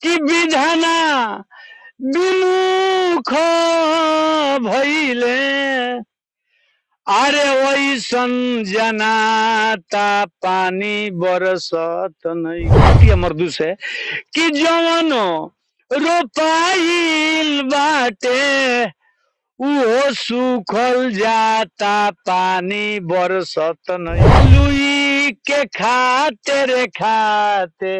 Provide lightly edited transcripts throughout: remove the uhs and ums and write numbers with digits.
कि विधाना विमुख भइले अरे वैसन जनाता पानी बरसत नहीं मर्दू से कि जवनो रोपाइल बाटे उहो सुखल जाता पानी बरसत नहीं लुई के खाते रे खाते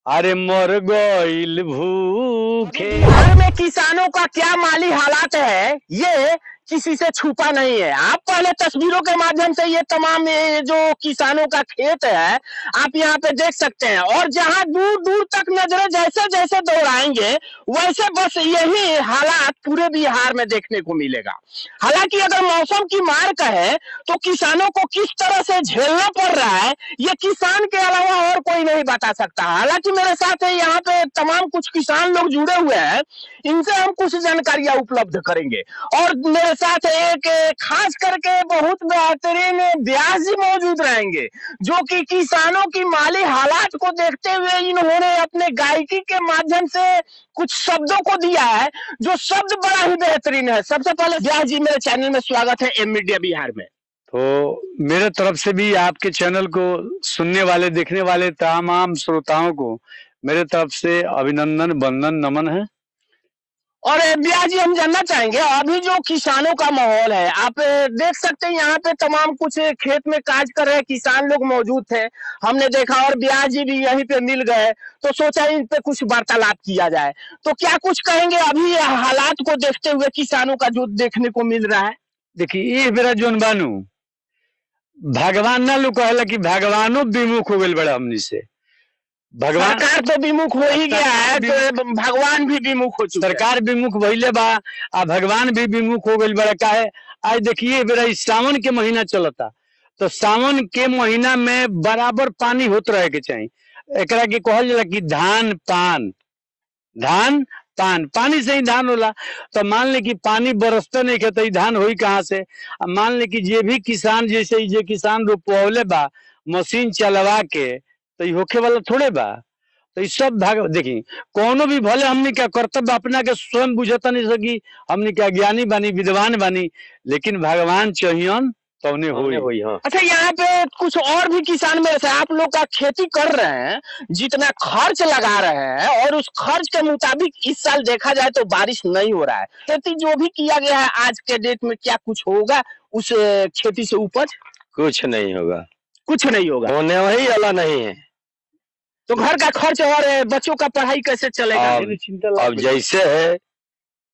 अरे मर गइल भूखे। बिहार में किसानों का क्या माली हालात है ये किसी से छुपा नहीं है। आप पहले तस्वीरों के माध्यम से ये तमाम ये जो किसानों का खेत है आप यहाँ पे देख सकते हैं और जहाँ दूर दूर तक नजरें जैसे जैसे दौड़ाएंगे वैसे बस यही हालात पूरे बिहार में देखने को मिलेगा। हालांकि अगर मौसम की मार कहे तो किसानों को किस तरह से झेलना पड़ रहा है ये किसान के अलावा और कोई नहीं बता सकता। हालांकि मेरे साथ यहाँ पे तमाम कुछ किसान लोग जुड़े हुए हैं, इनसे हम कुछ जानकारियां उपलब्ध करेंगे और मेरे साथ एक खास करके बहुत बेहतरीन व्यास जी मौजूद रहेंगे जो कि किसानों की माली हालात को देखते हुए इन्होंने अपने गायकी के माध्यम से कुछ शब्दों को दिया है जो शब्द बड़ा ही बेहतरीन है। सबसे पहले व्यास जी मेरे चैनल में स्वागत है एम मीडिया बिहार में। तो मेरे तरफ से भी आपके चैनल को सुनने वाले देखने वाले तमाम श्रोताओं को मेरे तरफ से अभिनंदन वंदन नमन है। और व्यास जी हम जानना चाहेंगे अभी जो किसानों का माहौल है आप देख सकते हैं यहाँ पे तमाम कुछ खेत में काज कर रहे किसान लोग मौजूद थे, हमने देखा और व्यास जी भी यहीं पे मिल गए तो सोचा इन पे कुछ वार्तालाप किया जाए। तो क्या कुछ कहेंगे अभी हालात को देखते हुए किसानों का जो देखने को मिल रहा है? देखिए ये मेरा जोन बानू भगवान ना लोग कहला कि भगवानो विमुख हो गए बड़ा हमनी से। भगवान सरकार तो विमुख हो ही गया है तो भगवान भी विमुख हो चुका है। सरकार विमुख भइले बा आ भगवान भी विमुख हो गई बड़ा। काहे आज देखिए बेरा सावन के महीना चलता तो सावन के महीना में बराबर पानी होत रहे के चाहिए। एकरा के कहल जाला कि धान पान पानी से ही धान होला। तो मान ले कि पानी बरसते नहीं के तो धान होई कहाँ से। मान ले कि जे भी किसान जैसे जे किसान रोपवले बा मशीन चलवा के तो ये होखे वाला थोड़े बा। तो इस सब भाग देखी कोनो भी भले हमने क्या कर्तव्य अपना के स्वयं बुझता नहीं सकी, हमने क्या ज्ञानी बानी विद्वान बानी, लेकिन भगवान चाहिए तो उन्हें होई। हाँ। अच्छा यहाँ पे कुछ और भी किसान मेरे से आप लोग का खेती कर रहे हैं, जितना खर्च लगा रहे हैं और उस खर्च के मुताबिक इस साल देखा जाए तो बारिश नहीं हो रहा है। खेती जो भी किया गया है आज के डेट में क्या कुछ होगा उस खेती से उपज? कुछ नहीं होगा, कुछ नहीं होगा, होने वही वाला नहीं है। तो घर का खर्च और बच्चों का पढ़ाई कैसे चलेगा? अब जैसे है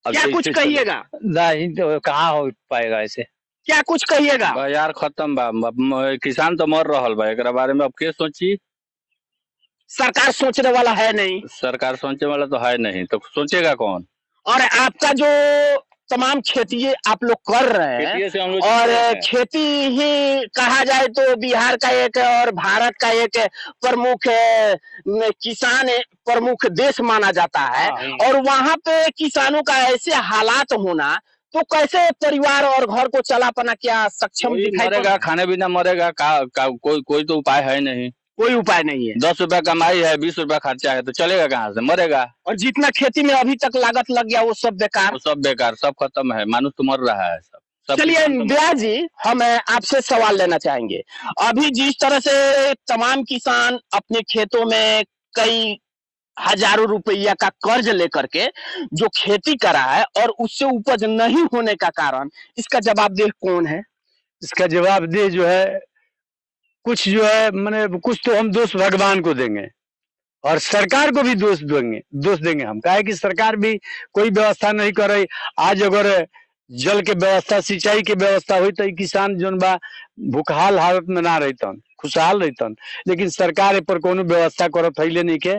क्या कुछ कहिएगा? नहीं तो कहाँ हो पाएगा ऐसे। क्या कुछ कहिएगा? बाजार खत्म बा, किसान तो मर रहा बा, एक बारे में अब के सोची। सरकार सोचने वाला है नहीं, सरकार सोचने वाला तो है नहीं, तो सोचेगा कौन? और आपका जो तमाम खेती आप लोग कर रहे हैं और खेती ही कहा जाए तो बिहार का एक और भारत का एक प्रमुख किसान प्रमुख देश माना जाता है और वहां पे किसानों का ऐसे हालात होना तो कैसे परिवार और घर को चला पाना क्या सक्षम दिखाई मरेगा, खाने बिना मरेगा कोई तो उपाय है नहीं। कोई उपाय नहीं है। 10 रुपया कमाई है 20 रुपया खर्चा है तो चलेगा कहाँ से, मरेगा। और जितना खेती में अभी तक लागत लग गया वो सब बेकार, सब खत्म है, मानुष तो मर रहा है सब। चलिए व्यास जी हम आपसे सवाल लेना चाहेंगे, अभी जिस तरह से तमाम किसान अपने खेतों में कई हजारों रुपया का कर्ज लेकर के जो खेती करा है और उससे उपज नहीं होने का कारण, इसका जवाबदेह कौन है? इसका जवाबदेह जो है कुछ जो है मैंने कुछ तो हम दोष भगवान को देंगे और सरकार को भी दोष देंगे हम। काहे कि सरकार भी कोई व्यवस्था नहीं कर रही। आज अगर जल के व्यवस्था सिंचाई के व्यवस्था हुई तो किसान जो बा भूखहाल हालत में ना रहतन, खुशहाल रहतन, लेकिन सरकार ए पर कोनो व्यवस्था करत है नहीं के।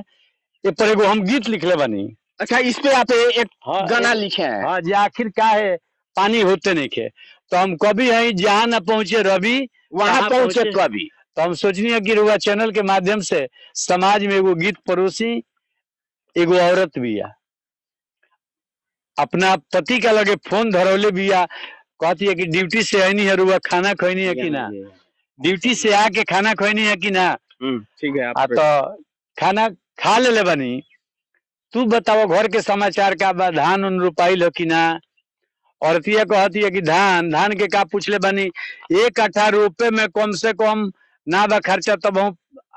ए पर एगो हम गीत लिखले बानी। अच्छा इस पे आप एक गाना लिखे हैं? हाँ जी, आखिर क्या है पानी होते नहीं के तो हम कभी है जहाँ न पहुंचे रवि वहां पहुंचे कभी। तो हम सोचनी है कि रुआ चैनल के माध्यम से समाज में एगो गीत परोसी। एगो औरत बिया अपना पति का लगे फोन धरौले बिया, कहती है कि ड्यूटी से आईनी है रुआ खाना खैनी है कि ना, ड्यूटी से आके खाना खैनी है कि ना। ठीक है तो खाना खा ले बानी तू बताओ घर के समाचार का बा, धान उन रोपाइल हो कि ना। औरतिया कहती है कि धान के का पूछले बानी, 1 कट्ठा रोपे में कम से कम ना बा खर्चा तब हम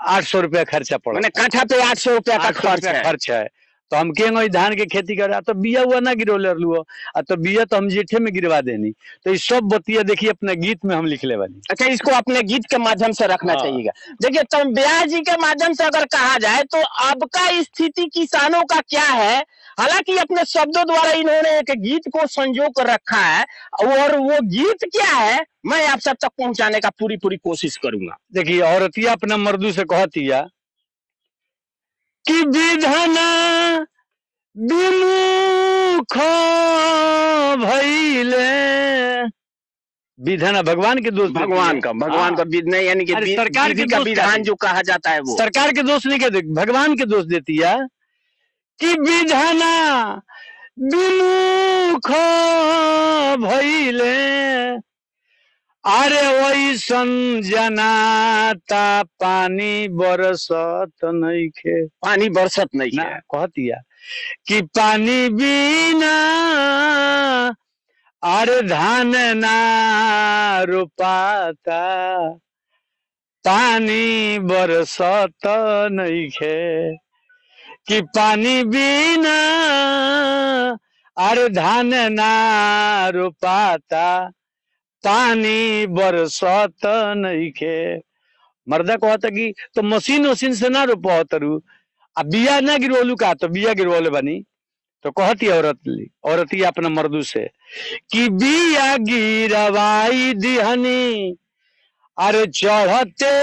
800 रुपया खर्चा पड़ा, मैंने काठा पे 800 रुपया का 800 खर्च रुपया है। खर्च है। तो हम कहेंगे धान के खेती करे, तो बिया हुआ ना गिरोले लुओ, तो बिया तो हम जेठे में गिरवा देनी। तो ये सब बतिया देखिए अपने गीत में हम लिखले बानी। अच्छा, इसको अपने गीत के माध्यम से रखना हाँ। चाहिएगा। देखिए, तो ब्यास जी के माध्यम से अगर कहा जाए तो अब का स्थिति किसानों का क्या है, हालांकि अपने शब्दों द्वारा इन्होंने एक गीत को संजो कर रखा है, और वो गीत क्या है मैं आप सब तक पहुंचाने का पूरी कोशिश करूंगा। देखिए औरतिया अपना मर्दू से कहतिया कि विधना विमुख भइले, विधान भगवान के दोष, भगवान का विध नहीं, यानी कि सरकार विधि के का दोष विधान जो कहा जाता है वो सरकार के दोष नहीं कहते, भगवान के दोष देती है कि विधाना विमुख भइले, अरे वैसन जनाता पानी बरसत नइखे, पानी बरसत नहीं ना है। कहतिया कि पानी बिना अरे धान ना रोपाता, पानी बरसत नइखे, कि पानी बिना अरे धान ना रोपाता, पानी बरसत नइखे। मर्दा कहता कि तो मशीन से ना रोपा तरू, आ बिया ना गिरवलू का, तो बिया गिरवले बानी। तो कहती औरती अपना मर्दू से कि बिया गिरवाई दिहनी, अरे चढ़ते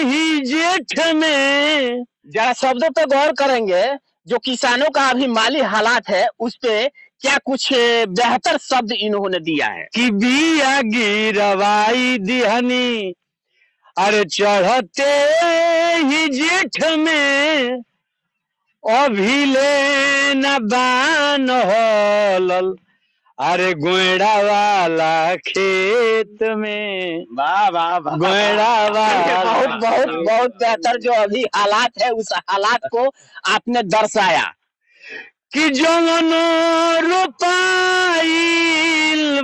ही जेठ में। जरा शब्दों पे गौर करेंगे, जो किसानों का अभी माली हालात है उस पे क्या कुछ बेहतर शब्द इन्होंने दिया है कि बिया गिरवाई दिहनी, अरे चढ़ते ही जेठ में, अभिले न बान हलल, अरे गोयड़ा वाला खेत में। वाह वाह वाह, गोयड़ा वाला बहुत बहुत बहुत बेहतर जो अभी हालात है उस हालात को आपने दर्शाया कि जवन रोपाइल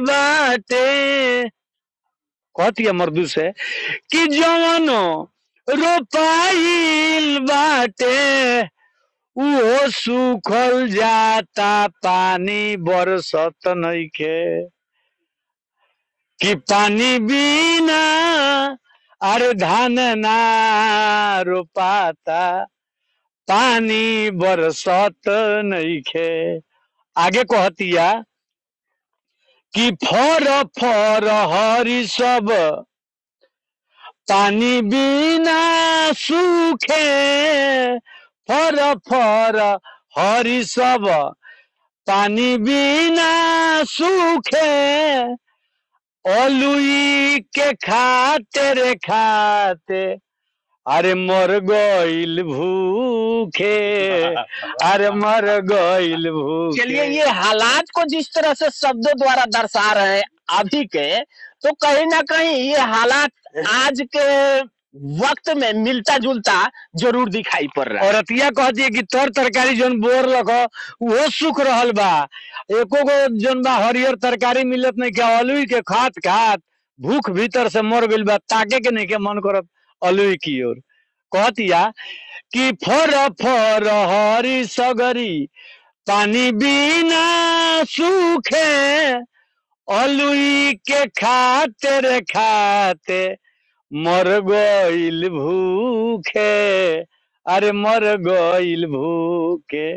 बाटे, कहती है मर्दू से कि जवन रोपाइल बाटे, वो सूखल जाता पानी बरसत नइखे, कि पानी बिना अरे धान ना रोपाता, पानी बरसत नइखे। आगे कहतिया कि फर हरी सब पानी बिना सूखे, फर हरी सब पानी बिना सूखे, अलुई के खाते रे खाते, अरे मर गइल भूखे, अरे मर गइल भूखे। चलिए, ये हालात को जिस तरह से शब्दों द्वारा दर्शा रहे हैं अभी के, तो कहीं ना कहीं ये हालात आज के वक्त में मिलता जुलता जरूर दिखाई पड़ रहा है। औरतिया कहती है कि तर तरकारी जोन बोर लखो वो सुख रहल बा, एको गो जोन बा हरियर तरकारी मिलत नहीं के, अलुई के खात खात भूख भीतर से मर गइल बा, ताके के नहीं के मन करत अलुई की ओर। कहतिया कि फर हरी सगरी पानी बिना सूखे, अलुई के खाते रे खाते, मर गइल भूखे, अरे मर गइल भूखे।